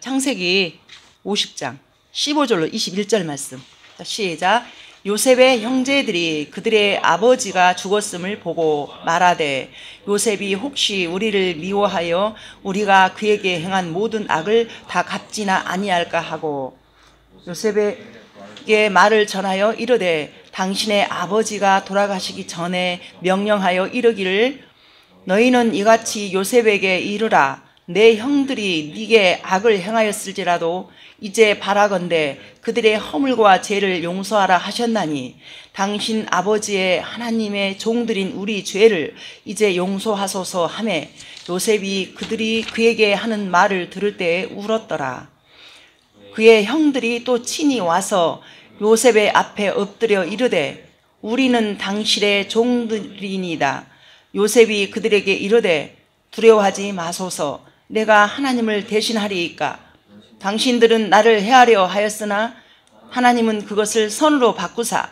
창세기 50장 15절로 21절 말씀. 자, 시작. 요셉의 형제들이 그들의 아버지가 죽었음을 보고 말하되 요셉이 혹시 우리를 미워하여 우리가 그에게 행한 모든 악을 다 갚지나 아니할까 하고 요셉에게 말을 전하여 이르되 당신의 아버지가 돌아가시기 전에 명령하여 이르기를 너희는 이같이 요셉에게 이르라 내 형들이 네게 악을 행하였을지라도 이제 바라건대 그들의 허물과 죄를 용서하라 하셨나니 당신 아버지의 하나님의 종들인 우리 죄를 이제 용서하소서 하매 요셉이 그들이 그에게 하는 말을 들을 때에 울었더라. 그의 형들이 또 친히 와서 요셉의 앞에 엎드려 이르되 우리는 당신의 종들이니이다. 요셉이 그들에게 이르되 두려워하지 마소서 내가 하나님을 대신하리이까 당신들은 나를 해하려 하였으나 하나님은 그것을 선으로 바꾸사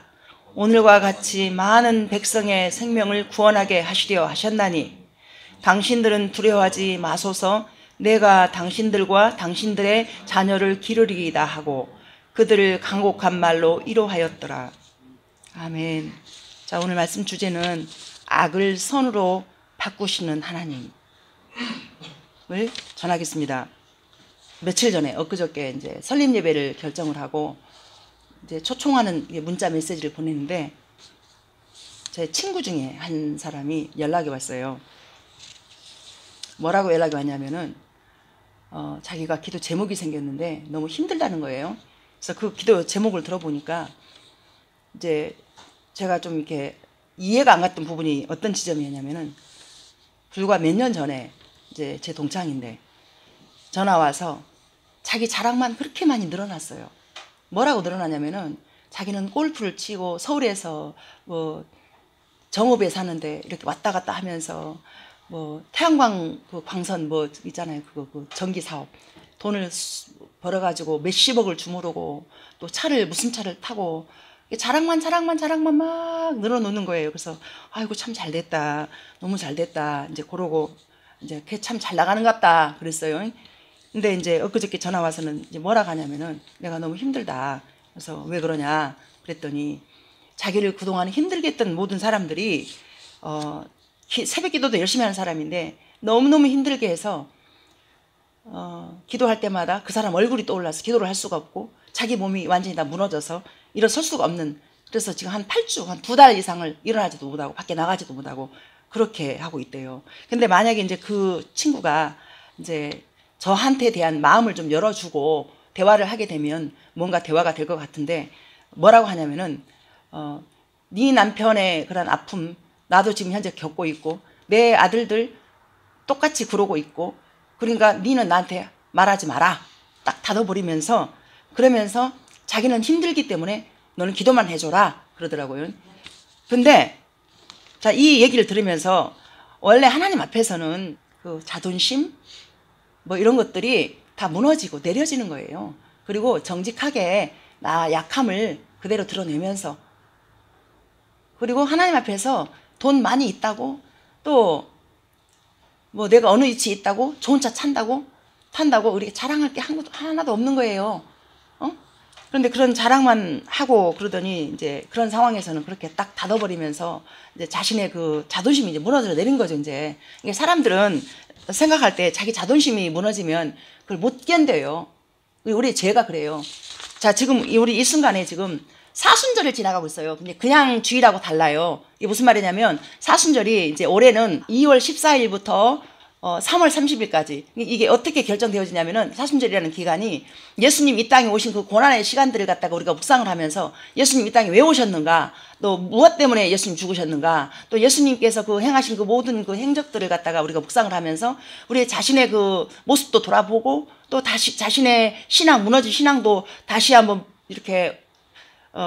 오늘과 같이 많은 백성의 생명을 구원하게 하시려 하셨나니 당신들은 두려워하지 마소서 내가 당신들과 당신들의 자녀를 기르리이다 하고 그들을 간곡한 말로 위로하였더라. 아멘. 자, 오늘 말씀 주제는 악을 선으로 바꾸시는 하나님을 전하겠습니다. 며칠 전에 엊그저께 이제 설립 예배를 결정을 하고 이제 초청하는 문자 메시지를 보냈는데 제 친구 중에 한 사람이 연락이 왔어요. 뭐라고 연락이 왔냐면은 자기가 기도 제목이 생겼는데 너무 힘들다는 거예요. 그래서 그 기도 제목을 들어보니까 이제 제가 좀 이렇게 이해가 안 갔던 부분이 어떤 지점이었냐면은 불과 몇 년 전에 이제 제 동창인데 전화 와서 자기 자랑만 그렇게 많이 늘어났어요. 뭐라고 늘어나냐면은 자기는 골프를 치고 서울에서 뭐 정읍에 사는데 이렇게 왔다 갔다 하면서 뭐 태양광 그 광선 뭐 있잖아요. 그거 그 전기 사업 돈을 벌어가지고 몇십억을 주무르고 또 차를 무슨 차를 타고 자랑만 막 늘어놓는 거예요. 그래서 아이고 참 잘됐다, 너무 잘됐다. 이제 그러고 이제 걔 참 잘 나가는갑다 그랬어요. 근데 이제 엊그저께 전화 와서는 이제 뭐라 하냐면은 내가 너무 힘들다. 그래서 왜 그러냐 그랬더니 자기를 그동안 힘들게 했던 모든 사람들이 새벽 기도도 열심히 하는 사람인데 너무너무 힘들게 해서 기도할 때마다 그 사람 얼굴이 떠올라서 기도를 할 수가 없고 자기 몸이 완전히 다 무너져서 일어설 수가 없는, 그래서 지금 한 8주, 한 2달 이상을 일어나지도 못하고 밖에 나가지도 못하고 그렇게 하고 있대요. 근데 만약에 이제 그 친구가 이제 저한테 대한 마음을 좀 열어주고 대화를 하게 되면 뭔가 대화가 될 것 같은데 뭐라고 하냐면은 네 남편의 그런 아픔 나도 지금 현재 겪고 있고 내 아들들 똑같이 그러고 있고 그러니까 니는 나한테 말하지 마라 딱 닫아버리면서 그러면서 자기는 힘들기 때문에 너는 기도만 해줘라 그러더라고요. 근데 자, 이 얘기를 들으면서 원래 하나님 앞에서는 그 자존심 뭐 이런 것들이 다 무너지고 내려지는 거예요. 그리고 정직하게 나 약함을 그대로 드러내면서 그리고 하나님 앞에서 돈 많이 있다고 또 뭐 내가 어느 위치에 있다고 좋은 차 탄다고 우리 자랑할 게 하나도 없는 거예요. 그런데 그런 자랑만 하고 그러더니 이제 그런 상황에서는 그렇게 딱 닫아버리면서 이제 자신의 그 자존심이 이제 무너져 내린 거죠. 이제 이게 사람들은 생각할 때 자기 자존심이 무너지면 그걸 못 견뎌요. 우리 죄가 그래요. 자, 지금 우리 이 순간에 지금 사순절을 지나가고 있어요. 근데 그냥 주일하고 달라요. 이게 무슨 말이냐면 사순절이 이제 올해는 2월 14일부터 3월 30일까지 이게 어떻게 결정되어지냐면은 사순절이라는 기간이 예수님 이 땅에 오신 그 고난의 시간들을 갖다가 우리가 묵상을 하면서 예수님 이 땅에 왜 오셨는가, 또 무엇 때문에 예수님 죽으셨는가, 또 예수님께서 그 행하신 그 모든 그 행적들을 갖다가 우리가 묵상을 하면서 우리 자신의 그 모습도 돌아보고 또 다시 자신의 신앙 무너진 신앙도 다시 한번 이렇게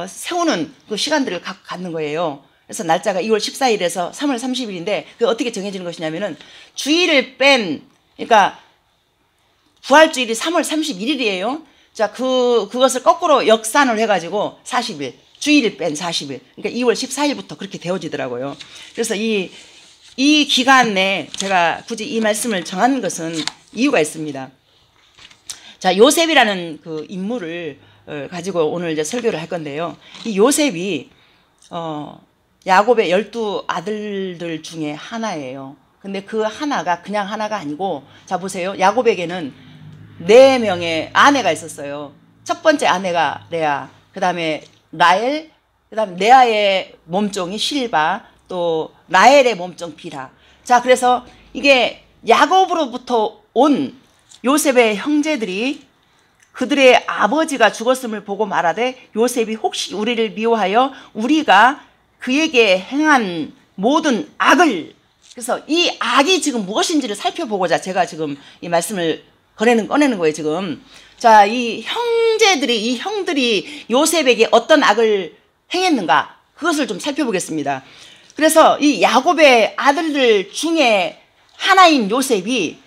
세우는 그 시간들을 갖는 거예요. 그래서 날짜가 2월 14일에서 3월 30일인데 그 어떻게 정해지는 것이냐면은 주일을 뺀, 그러니까 부활주일이 3월 31일이에요. 자, 그것을 거꾸로 역산을 해가지고 40일, 주일을 뺀 40일, 그러니까 2월 14일부터 그렇게 되어지더라고요. 그래서 이 기간 내에 제가 굳이 이 말씀을 정한 것은 이유가 있습니다. 자, 요셉이라는 그 인물을 가지고 오늘 이제 설교를 할 건데요. 이 요셉이 야곱의 12아들들 중에 하나예요. 근데 그 하나가 그냥 하나가 아니고, 자 보세요. 야곱에게는 4명의 아내가 있었어요. 첫 번째 아내가 레아, 그 다음에 라헬, 그 다음에 레아의 몸종이 실바, 또 라헬의 몸종 빌하. 자, 그래서 이게 야곱으로부터 온 요셉의 형제들이 그들의 아버지가 죽었음을 보고 말하되, 요셉이 혹시 우리를 미워하여 우리가 그에게 행한 모든 악을, 그래서 이 악이 지금 무엇인지를 살펴보고자 제가 지금 이 말씀을 꺼내는 거예요, 지금. 자, 이 형들이 요셉에게 어떤 악을 행했는가, 그것을 좀 살펴보겠습니다. 그래서 이 야곱의 아들들 중에 하나인 요셉이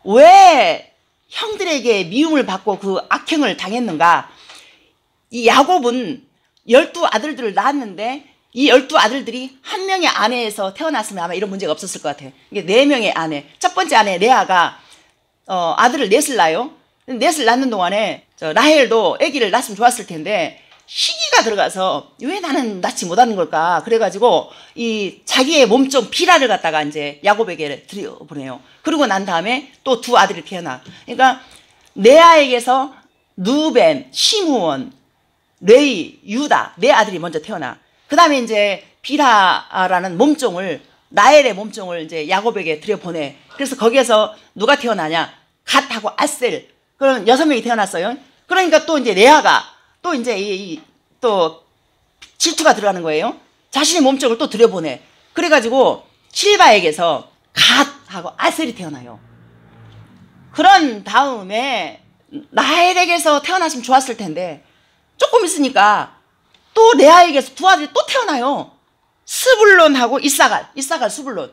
왜 형들에게 미움을 받고 그 악행을 당했는가? 이 야곱은 12아들들을 낳았는데 이 12아들들이 한 명의 아내에서 태어났으면 아마 이런 문제가 없었을 것 같아요. 이게 4명의 아내. 첫 번째 아내 레아가 아들을 넷을 낳아요. 넷을 낳는 동안에 라헬도 아기를 낳았으면 좋았을 텐데 시기가 들어가서 왜 나는 낳지 못하는 걸까? 그래가지고 이 자기의 몸종 빌하를 갖다가 이제 야곱에게 들여보내요. 그러고 난 다음에 또 2 아들이 태어나. 그러니까 레아에게서 누벤, 시므온, 레위, 유다 4아들이 먼저 태어나. 그 다음에 이제 빌하라는 몸종을, 라헬의 몸종을 이제 야곱에게 들여보내. 그래서 거기에서 누가 태어나냐? 갓하고 아셀. 그럼 6명이 태어났어요. 그러니까 또 이제 레아가 또 이제 또 질투가 들어가는 거예요. 자신의 몸종을 또 들여보내. 그래가지고 실바에게서 갓하고 아셀이 태어나요. 그런 다음에 라헬에게서 태어났으면 좋았을 텐데 조금 있으니까 또 레아에게서 2 아들이 또 태어나요. 스불론하고 이사갈, 스불론.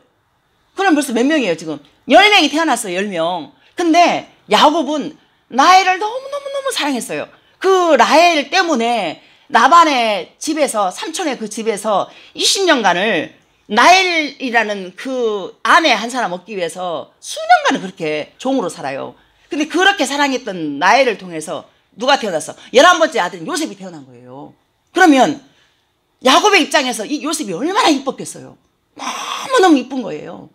그럼 벌써 몇 명이에요, 지금? 10명이 태어났어요, 10명. 근데 야곱은 라헬을 너무너무너무 사랑했어요. 그 라헬 때문에 라반의 집에서, 삼촌의 그 집에서 20년간을 라헬이라는 그 아내 한 사람 얻기 위해서 수년간을 그렇게 종으로 살아요. 근데 그렇게 사랑했던 라헬을 통해서 누가 태어났어? 11번째 아들인 요셉이 태어난 거예요. 그러면 야곱의 입장에서 이 요셉이 얼마나 이뻤겠어요. 너무너무 이쁜 거예요.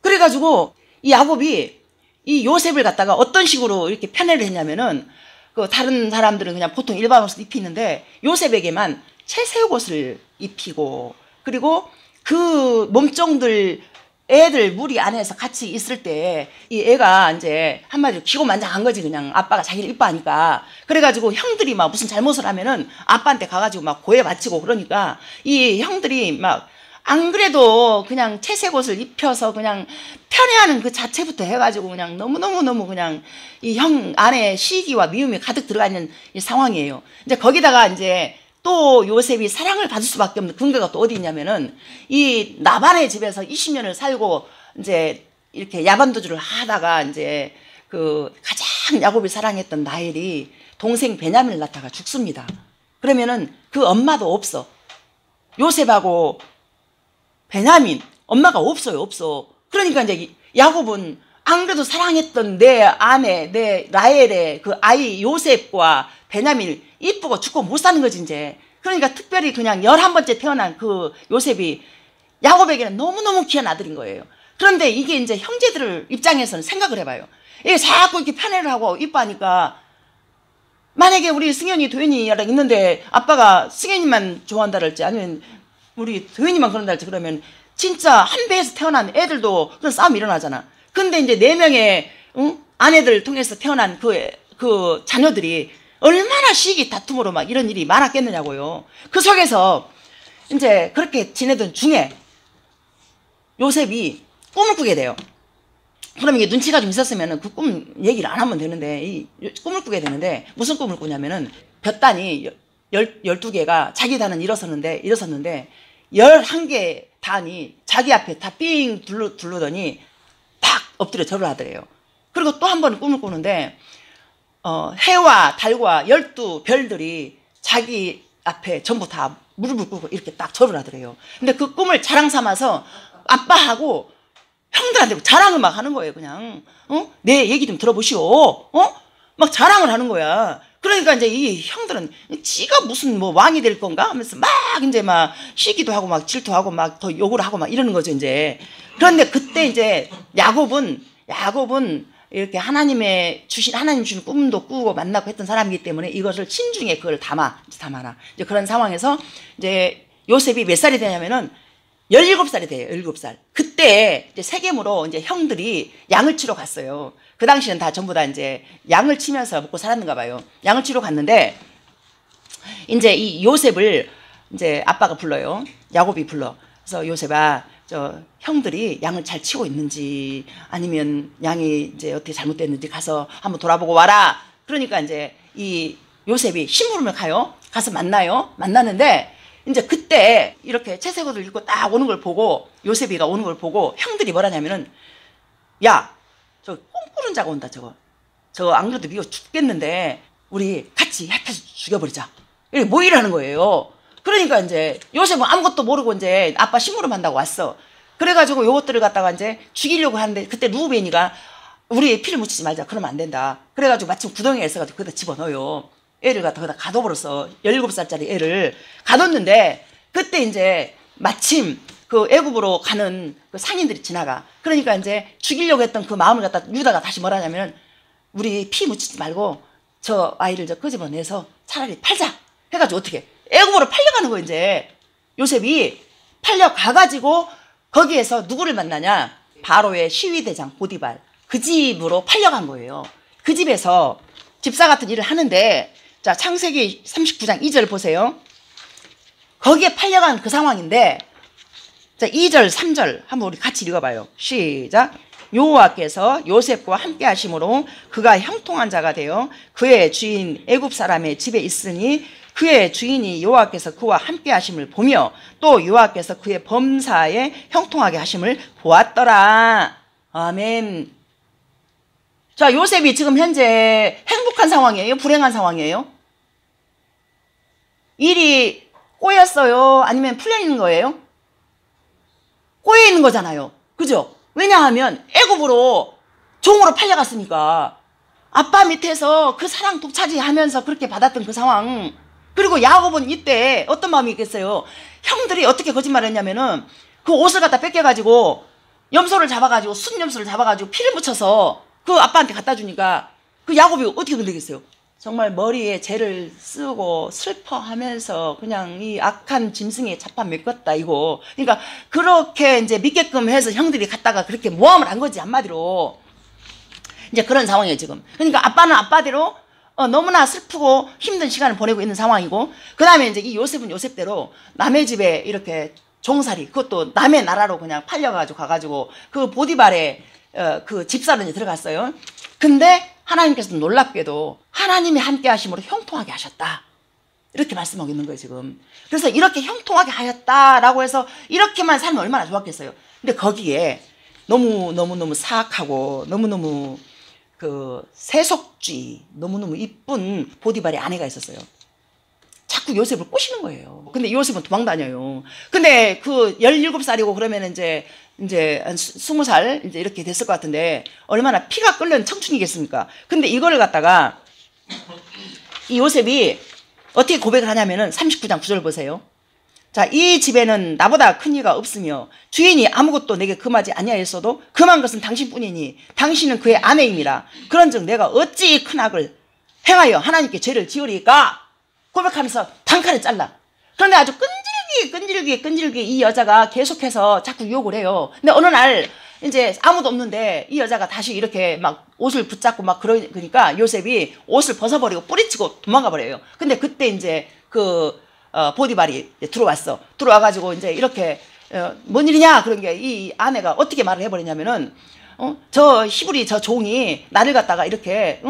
그래가지고 이 야곱이 이 요셉을 갖다가 어떤 식으로 이렇게 편애를 했냐면은, 그 다른 사람들은 그냥 보통 일반 옷을 입히는데 요셉에게만 채색 옷을 입히고, 그리고 그 몸종들 애들 무리 안에서 같이 있을 때 이 애가 이제 한마디로 기고만장한 거지. 그냥 아빠가 자기를 이뻐하니까. 그래가지고 형들이 막 무슨 잘못을 하면은 아빠한테 가가지고 막 고해 바치고, 그러니까 이 형들이 막 안 그래도 그냥 채색 옷을 입혀서 그냥 편애하는 그 자체부터 해가지고 그냥 너무너무너무 그냥 이 형 안에 시기와 미움이 가득 들어가 있는 이 상황이에요. 이제 거기다가 이제 또 요셉이 사랑을 받을 수밖에 없는 근거가 또 어디 있냐면은, 이 라반의 집에서 20년을 살고 이제 이렇게 야반도주를 하다가 이제 그 가장 야곱이 사랑했던 라헬이 동생 베냐민을 낳다가 죽습니다. 그러면은 그 엄마도 없어. 요셉하고 베냐민 엄마가 없어요. 없어. 그러니까 이제 야곱은 안 그래도 사랑했던 내 아내, 내 라헬의 그 아이 요셉과 베냐민을 이쁘고 죽고 못 사는 거지 이제. 그러니까 특별히 그냥 11번째 태어난 그 요셉이 야곱에게는 너무너무 귀한 아들인 거예요. 그런데 이게 이제 형제들 입장에서는 생각을 해봐요. 이게 자꾸 이렇게 편애를 하고 이뻐하니까, 만약에 우리 승현이 도현이랑 있는데 아빠가 승현이만 좋아한다 할지, 아니면 우리 도현이만 그런다 할지, 그러면 진짜 한 배에서 태어난 애들도 그런 싸움이 일어나잖아. 근데 이제 4명의 아내들 통해서 태어난 그 자녀들이 얼마나 시기 다툼으로 막 이런 일이 많았겠느냐고요. 그 속에서 이제 그렇게 지내던 중에 요셉이 꿈을 꾸게 돼요. 그럼 이게 눈치가 좀 있었으면 그 꿈 얘기를 안 하면 되는데, 이 꿈을 꾸게 되는데, 무슨 꿈을 꾸냐면은 볕단이 12개가 자기 단은 일어섰는데 11개 단이 자기 앞에 다 삥 둘르더니 탁 엎드려 절을 하더래요. 그리고 또 한 번 꿈을 꾸는데 해와 달과 12별들이 자기 앞에 전부 다 무릎을 꿇고 이렇게 딱 절을 하더래요. 근데 그 꿈을 자랑 삼아서 아빠하고 형들한테 자랑을 막 하는 거예요. 그냥 내 얘기 좀 들어보시오. 막 자랑을 하는 거야. 그러니까 이제 이 형들은 지가 무슨 뭐 왕이 될 건가 하면서 막 이제 막 시기도 하고 막 질투하고 막 더 욕을 하고 막 이러는 거죠, 이제. 그런데 그때 이제 야곱은 이렇게 하나님 주신 꿈도 꾸고 만나고 했던 사람이기 때문에 이것을 신중에 그걸 담아라. 이제 그런 상황에서 이제 요셉이 몇 살이 되냐면은 17살이 돼요. 17살. 그때 이제 세겜으로 이제 형들이 양을 치러 갔어요. 그 당시는 다 전부 다 이제 양을 치면서 먹고 살았는가 봐요. 양을 치러 갔는데 이제 이 요셉을 이제 아빠가 불러요. 야곱이 불러. 그래서 요셉아, 저 형들이 양을 잘 치고 있는지 아니면 양이 이제 어떻게 잘못됐는지 가서 한번 돌아보고 와라. 그러니까 이제 이 요셉이 심부름을 가요. 가서 만나요. 만나는데 이제 그때 이렇게 채색옷을 입고 딱 오는 걸 보고 요셉이가 오는 걸 보고 형들이 뭐라냐면은 야, 저 꿈꾸는 자가 온다. 저거 안 그래도 미워 죽겠는데 우리 같이 핥아서 죽여버리자. 이렇게 모의를 하는 거예요. 그러니까 이제 요셉은 아무것도 모르고 이제 아빠 심부름 한다고 왔어. 그래가지고 요것들을 갖다가 이제 죽이려고 하는데 그때 루벤이가 우리 피를 묻히지 말자. 그러면 안 된다. 그래가지고 마침 구덩이에 있어가지고 거기다 집어넣어요. 애를 갖다 거기다 가둬버렸어. 17살짜리 애를 가뒀는데 그때 이제 마침 그 애굽으로 가는 그 상인들이 지나가. 그러니까 이제 죽이려고 했던 그 마음을 갖다 유다가 다시 뭐라냐면 우리 피 묻히지 말고 저 아이를 저 끄집어내서 차라리 팔자. 해가지고 어떻게 애굽으로 팔려가는 거예요. 이제 요셉이 팔려가가지고 거기에서 누구를 만나냐? 바로의 시위대장 보디발. 그 집으로 팔려간 거예요. 그 집에서 집사 같은 일을 하는데 자, 창세기 39장 2절 보세요. 거기에 팔려간 그 상황인데 자, 2절 3절 한번 우리 같이 읽어봐요. 시작. 여호와께서 요셉과 함께 하심으로 그가 형통한 자가 되어 그의 주인 애굽 사람의 집에 있으니 그의 주인이 여호와께서 그와 함께 하심을 보며 또 여호와께서 그의 범사에 형통하게 하심을 보았더라. 아멘. 자, 요셉이 지금 현재 행복한 상황이에요? 불행한 상황이에요? 일이 꼬였어요? 아니면 풀려 있는 거예요? 꼬여 있는 거잖아요. 그죠? 왜냐하면 애굽으로 종으로 팔려갔으니까 아빠 밑에서 그 사랑 독차지하면서 그렇게 받았던 그 상황. 그리고 야곱은 이때 어떤 마음이 있겠어요? 형들이 어떻게 거짓말을 했냐면은 그 옷을 갖다 뺏겨가지고 염소를 잡아가지고 순염소를 잡아가지고 피를 묻혀서 그 아빠한테 갖다 주니까 그 야곱이 어떻게 건드리겠어요? 정말 머리에 죄를 쓰고 슬퍼하면서 그냥 이 악한 짐승에 잡아 메꿨다 이거. 그러니까 그렇게 이제 믿게끔 해서 형들이 갔다가 그렇게 모함을 한 거지 한마디로. 이제 그런 상황이에요 지금. 그러니까 아빠는 아빠대로 너무나 슬프고 힘든 시간을 보내고 있는 상황이고 그 다음에 이제 이 요셉은 요셉대로 남의 집에 이렇게 종살이 그것도 남의 나라로 그냥 팔려가지고 가가지고 그 보디발의 그 집사로 이제 들어갔어요. 근데 하나님께서 놀랍게도 하나님이 함께 하심으로 형통하게 하셨다. 이렇게 말씀하고 있는 거예요 지금. 그래서 이렇게 형통하게 하였다라고 해서 이렇게만 살면 얼마나 좋았겠어요. 근데 거기에 너무 사악하고 너무너무 그 세속주의 너무너무 이쁜 보디발의 아내가 있었어요. 자꾸 요셉을 꼬시는 거예요. 근데 요셉은 도망 다녀요. 근데 그 17살이고 그러면 이제 한 20살 이제 이렇게 됐을 것 같은데 얼마나 피가 끓는 청춘이겠습니까? 근데 이거를 갖다가 이 요셉이 어떻게 고백을 하냐면은 39장 9절 보세요. 자, 이 집에는 나보다 큰 이가 없으며 주인이 아무것도 내게 금하지 아니하였어도 금한 것은 당신뿐이니 당신은 그의 아내임이라. 그런즉 내가 어찌 큰 악을 행하여 하나님께 죄를 지으리까? 고백하면서 단칼에 잘라. 그런데 아주 끈질기게 이 여자가 계속해서 자꾸 유혹을 해요. 근데 어느 날 이제 아무도 없는데 이 여자가 다시 이렇게 막 옷을 붙잡고 막 그러니까 요셉이 옷을 벗어버리고 뿌리치고 도망가 버려요. 근데 그때 이제 그 보디발이 들어왔어. 들어와가지고 이제 이렇게 뭔 일이냐 그런 게 이 아내가 어떻게 말을 해버리냐면은 저 히브리 저 종이 나를 갖다가 이렇게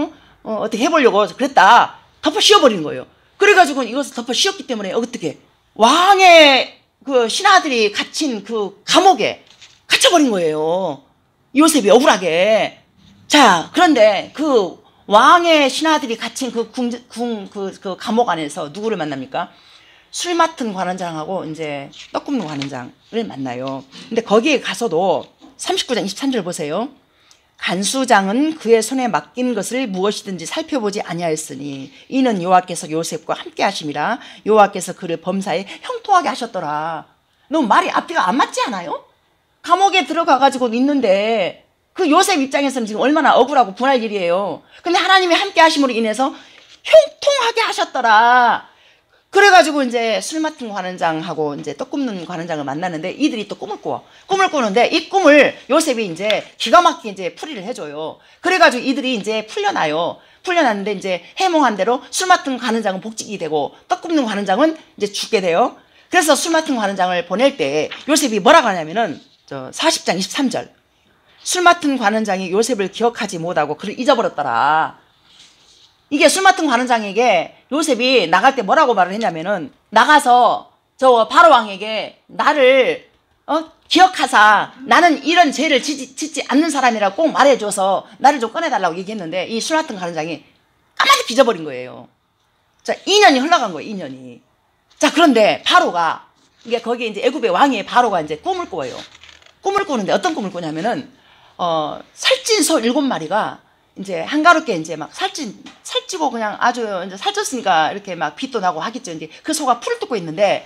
어떻게 해보려고 그랬다. 덮어 씌워버리는 거예요. 그래가지고 이것을 덮어 씌웠기 때문에 어떻게 왕의 그 신하들이 갇힌 그 감옥에 갇혀버린 거예요. 요셉이 억울하게. 자, 그런데 그 왕의 신하들이 갇힌 그 그 감옥 안에서 누구를 만납니까? 술 맡은 관원장하고 이제 떡 굽는 관원장을 만나요. 근데 거기에 가서도 39장 23절 보세요. 간수장은 그의 손에 맡긴 것을 무엇이든지 살펴보지 아니하였으니 이는 여호와께서 요셉과 함께 하심이라. 여호와께서 그를 범사에 형통하게 하셨더라. 너무 말이 앞뒤가 안 맞지 않아요? 감옥에 들어가가지고 있는데 그 요셉 입장에서는 지금 얼마나 억울하고 분할 일이에요. 근데 하나님이 함께 하심으로 인해서 형통하게 하셨더라. 그래가지고 이제 술 맡은 관원장하고 이제 떡 굽는 관원장을 만나는데 이들이 또 꿈을 꾸어. 꿈을 꾸는데 이 꿈을 요셉이 이제 기가 막히게 이제 풀이를 해줘요. 그래가지고 이들이 이제 풀려나요. 풀려났는데 이제 해몽한 대로 술 맡은 관원장은 복직이 되고 떡 굽는 관원장은 이제 죽게 돼요. 그래서 술 맡은 관원장을 보낼 때 요셉이 뭐라고 하냐면은 40장 23절. 술 맡은 관원장이 요셉을 기억하지 못하고 그를 잊어버렸더라. 이게 술 맡은 관원장에게 요셉이 나갈 때 뭐라고 말을 했냐면은 나가서 저 바로왕에게 나를 기억하사 나는 이런 죄를 짓지 않는 사람이라고 꼭 말해줘서 나를 좀 꺼내달라고 얘기했는데 이 술 맡은 관원장이 까마득 잊어버린 거예요. 자, 2년이 흘러간 거예요. 2년이. 자, 그런데 바로가 이게 거기에 이제 애굽의 왕이 바로가 이제 꿈을 꿔요. 꿈을 꾸는데 어떤 꿈을 꾸냐면은 살찐 소 7마리가 이제 한가롭게 이제 막 살찌고 그냥 아주 이제 살쪘으니까 이렇게 막 빛도 나고 하겠죠. 이제 그 소가 풀을 뜯고 있는데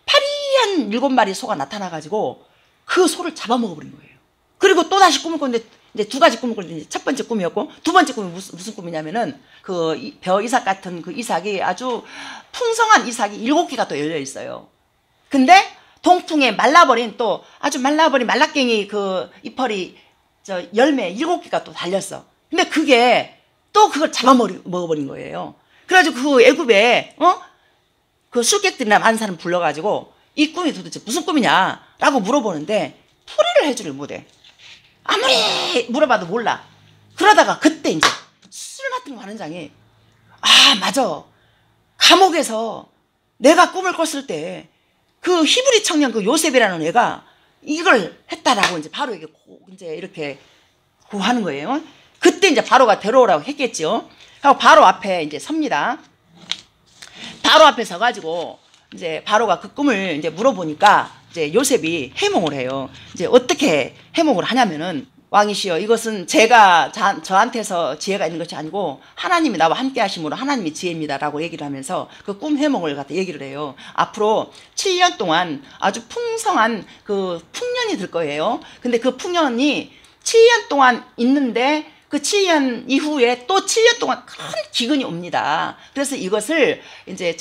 파리한 7마리 소가 나타나가지고 그 소를 잡아먹어버린 거예요. 그리고 또 다시 꿈을 꿨는데 이제 2가지 꿈을 꿨는데 첫 번째 꿈이었고 두 번째 꿈이 무슨 꿈이냐면은 그 벼 이삭 같은 그 이삭이 아주 풍성한 이삭이 7개가 또 열려 있어요. 근데 동풍에 말라버린 또 아주 말라버린 말라깽이 그 잎펄이 열매 7개가 또 달렸어. 근데 그게 또 그걸 잡아먹어버린 거예요. 그래가지고 그 애굽에 그 술객들이나 많은 사람 불러가지고 이 꿈이 도대체 무슨 꿈이냐라고 물어보는데 풀이를 해주를 못해. 아무리 물어봐도 몰라. 그러다가 그때 이제 술 맡은 관원장이 맞아. 감옥에서 내가 꿈을 꿨을 때 그 히브리 청년 그 요셉이라는 애가 이걸 했다라고 이제 바로에게 이제 이렇게 고하는 거예요. 그때 이제 바로가 데려오라고 했겠죠. 하고 바로 앞에 이제 섭니다. 바로 앞에 서가지고 이제 바로가 그 꿈을 이제 물어보니까 이제 요셉이 해몽을 해요. 이제 어떻게 해몽을 하냐면은 왕이시여 이것은 제가 저한테서 지혜가 있는 것이 아니고 하나님이 나와 함께 하심으로 하나님이 지혜입니다라고 얘기를 하면서 그 꿈 해몽을 갖다 얘기를 해요. 앞으로 7년 동안 아주 풍성한 그 풍년이 들 거예요. 근데 그 풍년이 7년 동안 있는데 그 7년 이후에 또 7년 동안 큰 기근이 옵니다. 그래서 이것을 이제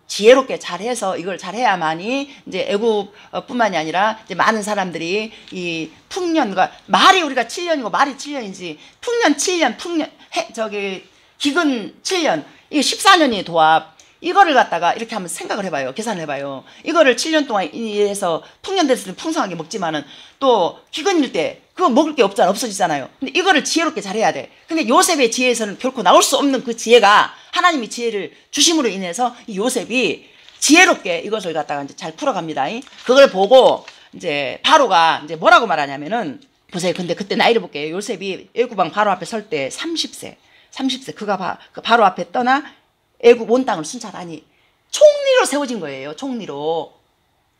지혜롭게 잘해서 이걸 잘해야만이 이제 애굽뿐만이 아니라 이제 많은 사람들이 이 풍년과 말이 우리가 7년이고 말이 7년이지 풍년 7년 기근 7년 이게 14년이 도합 이거를 갖다가 이렇게 한번 생각을 해봐요. 계산을 해봐요. 이거를 7년 동안 해서 풍년 됐을 때 풍성하게 먹지만은 또 기근일 때 그거 먹을 게 없어지잖아요. 근데 이거를 지혜롭게 잘해야 돼. 근데 요셉의 지혜에서는 결코 나올 수 없는 그 지혜가 하나님이 지혜를 주심으로 인해서 이 요셉이 지혜롭게 이것을 갖다가 이제 잘 풀어갑니다. 그걸 보고 이제 바로가 이제 뭐라고 말하냐면은 보세요. 근데 그때 나이를 볼게요. 요셉이 애굽왕 바로 앞에 설 때 30세. 그가 바로 앞에 떠나 애굽 온 땅을 순찰하니 총리로 세워진 거예요. 총리로.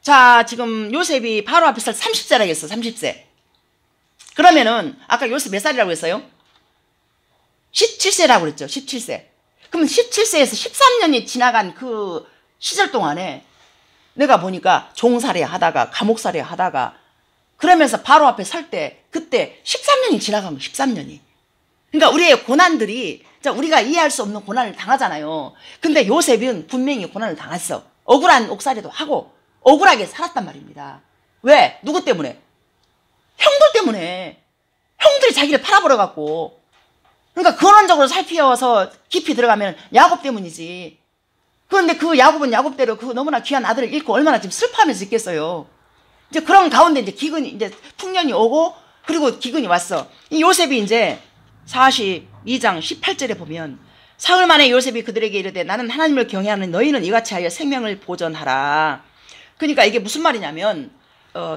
자, 지금 요셉이 바로 앞에 설 30세라고 했어. 30세. 그러면은 아까 요셉 몇 살이라고 했어요? 17세라고 그랬죠. 17세. 그럼 17세에서 13년이 지나간 그 시절 동안에 내가 보니까 종살이 하다가 감옥살이 하다가 그러면서 바로 앞에 설 때 그때 13년이 지나간 거 13년이. 그러니까 우리의 고난들이 우리가 이해할 수 없는 고난을 당하잖아요. 근데 요셉은 분명히 고난을 당했어. 억울한 옥살이도 하고 억울하게 살았단 말입니다. 왜? 누구 때문에? 형들 때문에. 형들이 자기를 팔아버려갖고. 그러니까 근원적으로 살피어서 깊이 들어가면 야곱 때문이지. 그런데 그 야곱은 야곱대로 그 너무나 귀한 아들을 잃고 얼마나 지금 슬퍼하면서 있겠어요. 이제 그런 가운데 이제 기근이 이제 풍년이 오고 그리고 기근이 왔어. 이 요셉이 이제 42장 18절에 보면 사흘 만에 요셉이 그들에게 이르되 나는 하나님을 경외하는 너희는 이같이 하여 생명을 보존하라. 그러니까 이게 무슨 말이냐면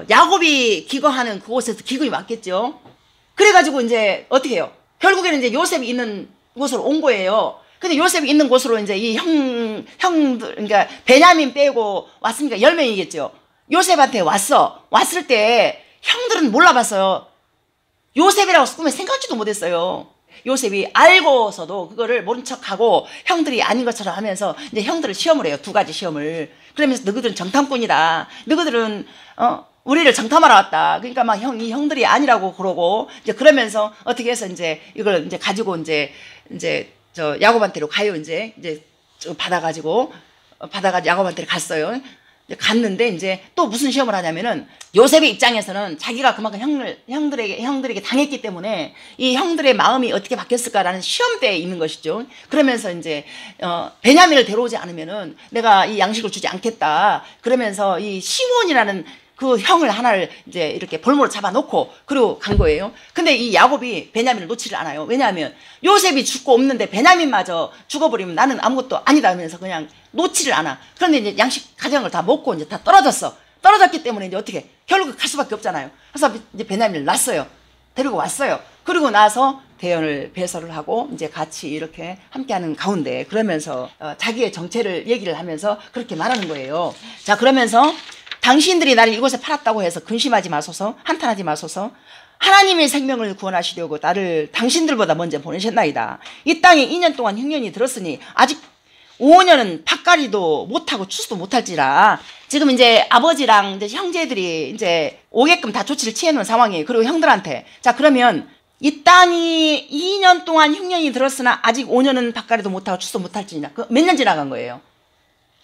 야곱이 기거하는 그곳에서 기근이 왔겠죠. 그래가지고 이제 어떻게 해요? 결국에는 이제 요셉이 있는 곳으로 온 거예요. 근데 요셉이 있는 곳으로 이제 이 형들, 그러니까 베냐민 빼고 왔으니까 10명이겠죠. 요셉한테 왔을 때 형들은 몰라봤어요. 요셉이라고 꿈에 생각지도 못했어요. 요셉이 알고서도 그거를 모른 척하고 형들이 아닌 것처럼 하면서 이제 형들을 시험을 해요. 두 가지 시험을. 그러면서 너희들은 정탐꾼이다. 너희들은 우리를 정탐하러 왔다. 그러니까 막 이 형들이 아니라고 그러고 이제 그러면서 어떻게 해서 이제 이걸 이제 가지고 이제 저 야곱한테로 가요. 이제 받아가지고 야곱한테로 갔어요. 갔는데 이제 또 무슨 시험을 하냐면은 요셉의 입장에서는 자기가 그만큼 형들에게 당했기 때문에 이 형들의 마음이 어떻게 바뀌었을까라는 시험대에 있는 것이죠. 그러면서 이제 베냐민을 데려오지 않으면은 내가 이 양식을 주지 않겠다. 그러면서 이 시몬이라는 그 형을 하나를 이제 이렇게 볼모로 잡아놓고 그리고 간 거예요. 근데 이 야곱이 베냐민을 놓지를 않아요. 왜냐하면 요셉이 죽고 없는데 베냐민마저 죽어버리면 나는 아무것도 아니다 하면서 그냥 놓지를 않아. 그런데 이제 양식 가져간 걸 다 먹고 이제 다 떨어졌어. 떨어졌기 때문에 이제 어떻게 결국 갈 수밖에 없잖아요. 그래서 이제 베냐민을 낳았어요. 데리고 왔어요. 그리고 나서 대연을 배설을 하고 이제 같이 이렇게 함께하는 가운데 그러면서 자기의 정체를 얘기를 하면서 그렇게 말하는 거예요. 자, 그러면서 당신들이 나를 이곳에 팔았다고 해서 근심하지 마소서, 한탄하지 마소서. 하나님의 생명을 구원하시려고 나를 당신들보다 먼저 보내셨나이다. 이 땅에 2년 동안 흉년이 들었으니 아직 5년은 팥가리도 못하고 추수도 못할지라. 지금 이제 아버지랑 이제 형제들이 이제 오게끔 다 조치를 취해놓은 상황이에요. 그리고 형들한테. 자, 그러면 이 땅이 2년 동안 흉년이 들었으나 아직 5년은 팥가리도 못하고 추수도 못할지라. 몇 년 지나간 거예요?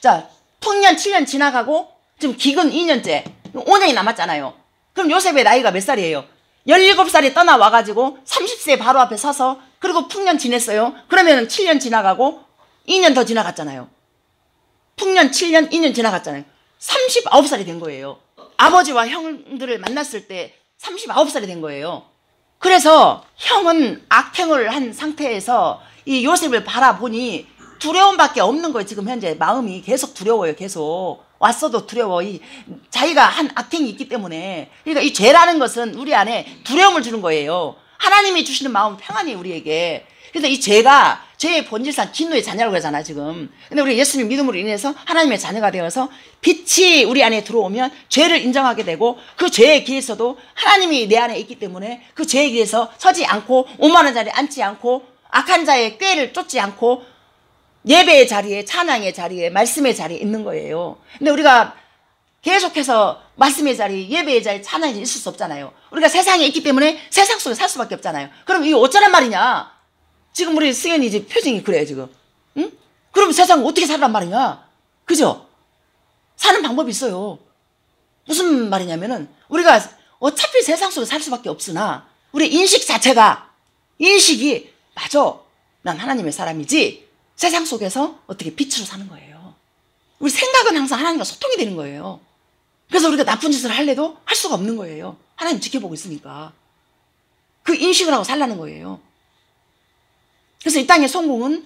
자, 풍년 7년 지나가고 지금 기근 2년째 5년이 남았잖아요. 그럼 요셉의 나이가 몇 살이에요? 17살이 떠나와가지고 30세 바로 앞에 서서 그리고 풍년 지냈어요. 그러면 7년 지나가고 2년 더 지나갔잖아요. 풍년 7년 2년 지나갔잖아요. 39살이 된 거예요. 아버지와 형들을 만났을 때 39살이 된 거예요. 그래서 형은 악행을 한 상태에서 이 요셉을 바라보니 두려움밖에 없는 거예요. 지금 현재 마음이 계속 두려워요. 계속 왔어도 두려워. 자기가 한 악행이 있기 때문에. 그러니까 이 죄라는 것은 우리 안에 두려움을 주는 거예요. 하나님이 주시는 마음 평안이 우리에게. 그래서 이 죄가 죄의 본질상 진노의 자녀라고 하잖아 지금. 근데 우리 예수님 믿음으로 인해서 하나님의 자녀가 되어서 빛이 우리 안에 들어오면 죄를 인정하게 되고 그 죄의 길에서도 하나님이 내 안에 있기 때문에 그 죄의 길에서 서지 않고 오만한 자리에 앉지 않고 악한 자의 꾀를 쫓지 않고 예배의 자리에, 찬양의 자리에, 말씀의 자리에 있는 거예요. 근데 우리가 계속해서 말씀의 자리, 예배의 자리, 찬양의 자리에 있을 수 없잖아요. 우리가 세상에 있기 때문에 세상 속에 살 수밖에 없잖아요. 그럼 이게 어쩌란 말이냐? 지금 우리 승현이 이제 표정이 그래 지금. 응? 그럼 세상 어떻게 살란 말이냐? 그죠? 사는 방법이 있어요. 무슨 말이냐면은 우리가 어차피 세상 속에 살 수밖에 없으나 우리 인식 자체가 인식이 맞아. 난 하나님의 사람이지. 세상 속에서 어떻게 빛으로 사는 거예요. 우리 생각은 항상 하나님과 소통이 되는 거예요. 그래서 우리가 나쁜 짓을 할래도 할 수가 없는 거예요. 하나님 지켜보고 있으니까. 그 인식을 하고 살라는 거예요. 그래서 이 땅의 성공은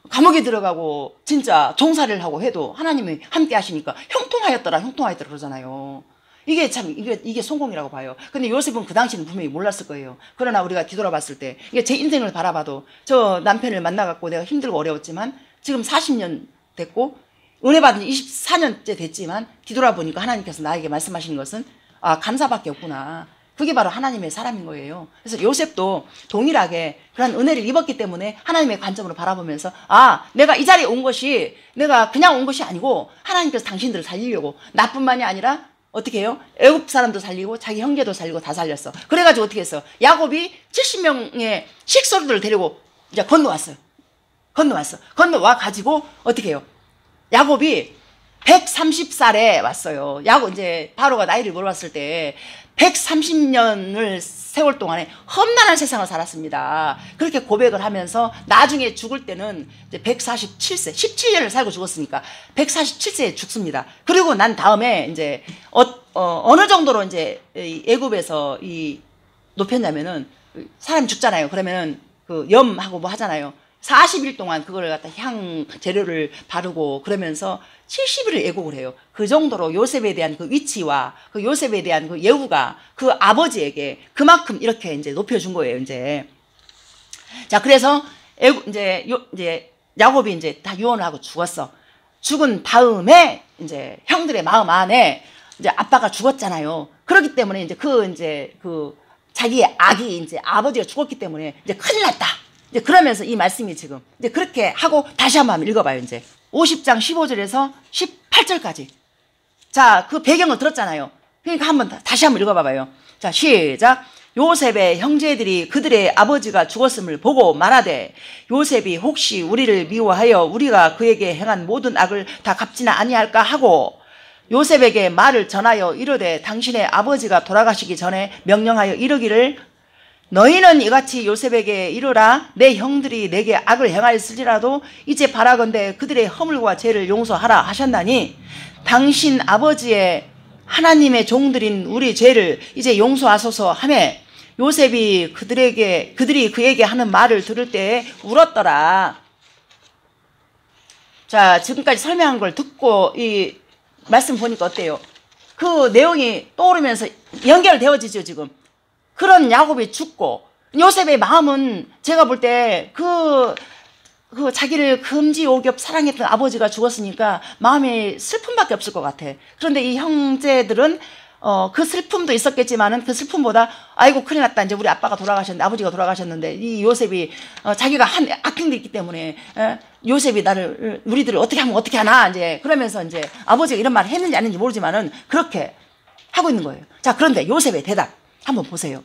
감옥에 들어가고 진짜 종살이를 하고 해도 하나님이 함께 하시니까 형통하였더라 그러잖아요. 이게 참 이게 성공이라고 봐요. 근데 요셉은 그 당시는 분명히 몰랐을 거예요. 그러나 우리가 뒤돌아봤을 때 이게 제 인생을 바라봐도 저 남편을 만나갖고 내가 힘들고 어려웠지만 지금 40년 됐고 은혜 받은 지 24년째 됐지만 뒤돌아보니까 하나님께서 나에게 말씀하시는 것은 아 감사밖에 없구나. 그게 바로 하나님의 사람인 거예요. 그래서 요셉도 동일하게 그런 은혜를 입었기 때문에 하나님의 관점으로 바라보면서 아 내가 이 자리에 온 것이 내가 그냥 온 것이 아니고 하나님께서 당신들을 살리려고 나뿐만이 아니라 어떻게 해요? 애굽 사람도 살리고 자기 형제도 살리고 다 살렸어. 그래가지고 어떻게 했어? 야곱이 70명의 식소들을 데리고 이제 건너왔어요. 건너와가지고 어떻게 해요? 야곱이 130살에 왔어요. 야곱 이제 바로가 나이를 물어봤을 때 130년을 세월 동안에 험난한 세상을 살았습니다. 그렇게 고백을 하면서 나중에 죽을 때는 이제 147세, 17년을 살고 죽었으니까 147세에 죽습니다. 그리고 난 다음에 이제 어느 정도로 이제 애굽에서 이 높였냐면은 사람이 죽잖아요. 그러면은 그 염하고 뭐 하잖아요. 40일 동안 그걸 갖다 향 재료를 바르고 그러면서 70일을 애곡을 해요. 그 정도로 요셉에 대한 그 위치와 그 요셉에 대한 그 예우가 그 아버지에게 그만큼 이렇게 이제 높여준 거예요, 이제. 자, 그래서 이제 야곱이 이제 다 유언을 하고 죽었어. 죽은 다음에 이제 형들의 마음 안에 이제 아빠가 죽었잖아요. 그렇기 때문에 이제 그 자기의 아기 이제 아버지가 죽었기 때문에 이제 큰일 났다. 이제 그러면서 이 말씀이 지금 이제 그렇게 하고 다시 한번 읽어봐요. 이제 50장 15절에서 18절까지. 자, 그 배경을 들었잖아요. 그러니까 다시 한번 읽어봐봐요. 자, 시작. 요셉의 형제들이 그들의 아버지가 죽었음을 보고 말하되 요셉이 혹시 우리를 미워하여 우리가 그에게 행한 모든 악을 다 갚지는 아니할까 하고 요셉에게 말을 전하여 이르되 당신의 아버지가 돌아가시기 전에 명령하여 이르기를 너희는 이같이 요셉에게 이르라 내 형들이 내게 악을 행하였을지라도 이제 바라건대 그들의 허물과 죄를 용서하라 하셨나니 당신 아버지의 하나님의 종들인 우리 죄를 이제 용서하소서 하매 요셉이 그들이 그에게 하는 말을 들을 때에 울었더라. 자, 지금까지 설명한 걸 듣고 이 말씀 보니까 어때요? 그 내용이 떠오르면서 연결되어지죠. 지금 그런 야곱이 죽고 요셉의 마음은 제가 볼 때 그 자기를 금지오겹 사랑했던 아버지가 죽었으니까 마음에 슬픔밖에 없을 것 같아. 그런데 이 형제들은 그 슬픔도 있었겠지만은 그 슬픔보다 아이고 큰일 났다. 이제 우리 아빠가 돌아가셨는데 아버지가 돌아가셨는데 이 요셉이 자기가 한 악행도 있기 때문에 요셉이 우리들을 어떻게 하면 어떻게 하나 이제 그러면서 이제 아버지가 이런 말을 했는지 안 했는지 모르지만은 그렇게 하고 있는 거예요. 자, 그런데 요셉의 대답 한번 보세요.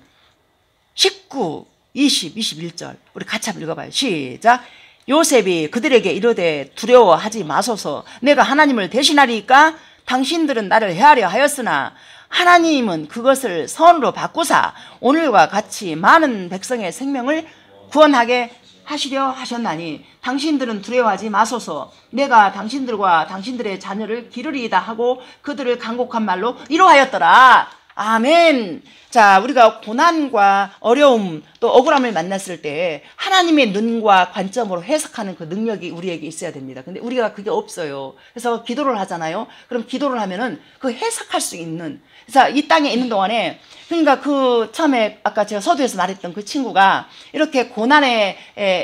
19, 20, 21절 우리 같이 한번 읽어봐요. 시작. 요셉이 그들에게 이르되 두려워하지 마소서 내가 하나님을 대신하리까 당신들은 나를 해하려 하였으나 하나님은 그것을 선으로 바꾸사 오늘과 같이 많은 백성의 생명을 구원하게 하시려 하셨나니 당신들은 두려워하지 마소서 내가 당신들과 당신들의 자녀를 기르리이다 하고 그들을 간곡한 말로 위로하였더라. 아멘. 자, 우리가 고난과 어려움 또 억울함을 만났을 때 하나님의 눈과 관점으로 해석하는 그 능력이 우리에게 있어야 됩니다. 근데 우리가 그게 없어요. 그래서 기도를 하잖아요. 그럼 기도를 하면은 그 해석할 수 있는, 그래서 이 땅에 있는 동안에 그러니까 그 처음에 아까 제가 서두에서 말했던 그 친구가 이렇게 고난의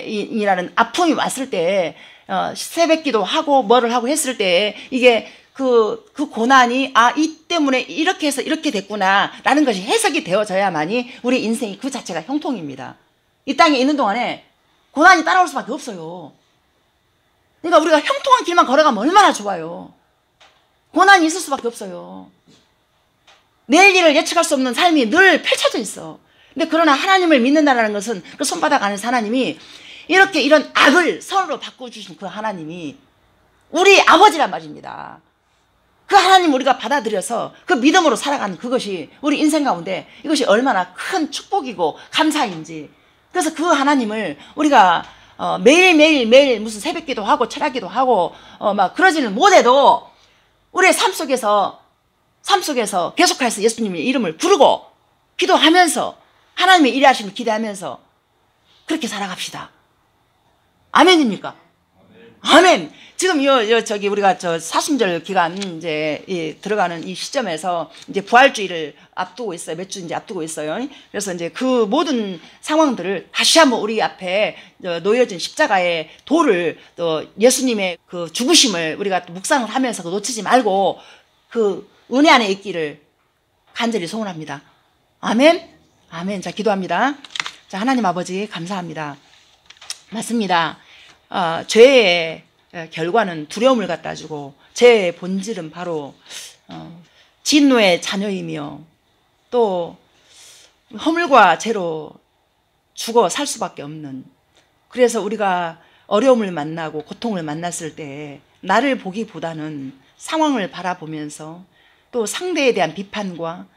이라는 아픔이 왔을 때 새벽기도 하고 뭐를 하고 했을 때 이게 그 고난이 이 때문에 이렇게 해서 이렇게 됐구나 라는 것이 해석이 되어져야만이 우리 인생이 그 자체가 형통입니다. 이 땅에 있는 동안에 고난이 따라올 수밖에 없어요. 그러니까 우리가 형통한 길만 걸어가면 얼마나 좋아요. 고난이 있을 수밖에 없어요. 내일 일을 예측할 수 없는 삶이 늘 펼쳐져 있어. 근데 그러나 하나님을 믿는다는 것은 그 손바닥 안에서 하나님이 이렇게 이런 악을 선으로 바꿔주신 그 하나님이 우리 아버지란 말입니다. 그 하나님 우리가 받아들여서 그 믿음으로 살아가는 그것이 우리 인생 가운데 이것이 얼마나 큰 축복이고 감사인지. 그래서 그 하나님을 우리가 매일 무슨 새벽기도 하고 철학기도 하고 막 그러지는 못해도 우리의 삶 속에서 계속해서 예수님의 이름을 부르고 기도하면서 하나님의 일하심을 기대하면서 그렇게 살아갑시다. 아멘입니까? 아멘. 지금 저기 우리가 사순절 기간 이제 들어가는 이 시점에서 이제 부활주의를 앞두고 있어요. 몇 주 이제 앞두고 있어요. 그래서 이제 그 모든 상황들을 다시 한번 우리 앞에 놓여진 십자가의 도를 또 예수님의 그 죽으심을 우리가 묵상을 하면서 놓치지 말고 그 은혜 안에 있기를 간절히 소원합니다. 아멘. 아멘. 자, 기도합니다. 자, 하나님 아버지 감사합니다. 맞습니다. 죄의 결과는 두려움을 갖다 주고 죄의 본질은 바로 진노의 자녀이며 또 허물과 죄로 죽어 살 수밖에 없는, 그래서 우리가 어려움을 만나고 고통을 만났을 때 나를 보기보다는 상황을 바라보면서 또 상대에 대한 비판과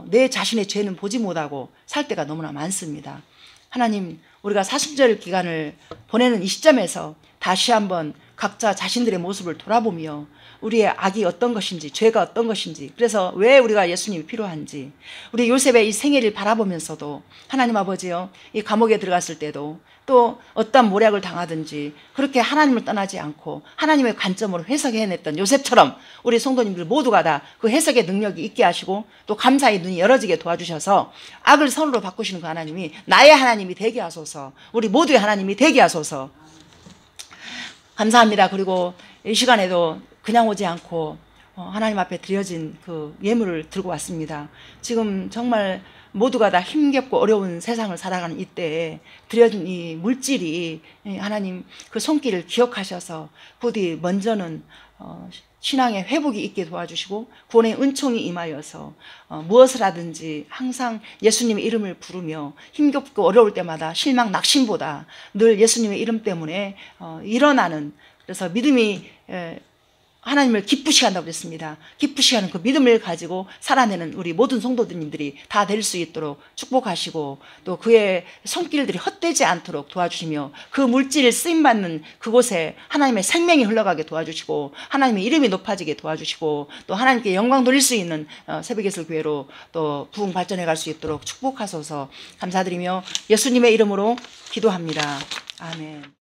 내 자신의 죄는 보지 못하고 살 때가 너무나 많습니다. 하나님, 우리가 사순절 기간을 보내는 이 시점에서 다시 한번 각자 자신들의 모습을 돌아보며 우리의 악이 어떤 것인지, 죄가 어떤 것인지, 그래서 왜 우리가 예수님이 필요한지, 우리 요셉의 이 생애를 바라보면서도 하나님 아버지요, 이 감옥에 들어갔을 때도 또 어떤 모략을 당하든지 그렇게 하나님을 떠나지 않고 하나님의 관점으로 해석해냈던 요셉처럼 우리 성도님들 모두가 다 그 해석의 능력이 있게 하시고 또 감사의 눈이 열어지게 도와주셔서 악을 선으로 바꾸시는 그 하나님이 나의 하나님이 되게 하소서, 우리 모두의 하나님이 되게 하소서. 감사합니다. 그리고 이 시간에도 그냥 오지 않고 하나님 앞에 드려진 그 예물을 들고 왔습니다. 지금 정말 모두가 다 힘겹고 어려운 세상을 살아가는 이때에 드려진 이 물질이 하나님 그 손길을 기억하셔서 부디 먼저는 신앙의 회복이 있게 도와주시고 구원의 은총이 임하여서 무엇을 하든지 항상 예수님의 이름을 부르며 힘겹고 어려울 때마다 실망 낙심보다 늘 예수님의 이름 때문에 일어나는, 그래서 믿음이 하나님을 기쁘시게 한다고 그랬습니다. 기쁘시게 하는 그 믿음을 가지고 살아내는 우리 모든 성도님들이 다 될 수 있도록 축복하시고, 또 그의 손길들이 헛되지 않도록 도와주시며 그 물질 쓰임받는 그곳에 하나님의 생명이 흘러가게 도와주시고 하나님의 이름이 높아지게 도와주시고 또 하나님께 영광 돌릴 수 있는 새벽예술교회로 또 부흥 발전해 갈 수 있도록 축복하소서. 감사드리며 예수님의 이름으로 기도합니다. 아멘.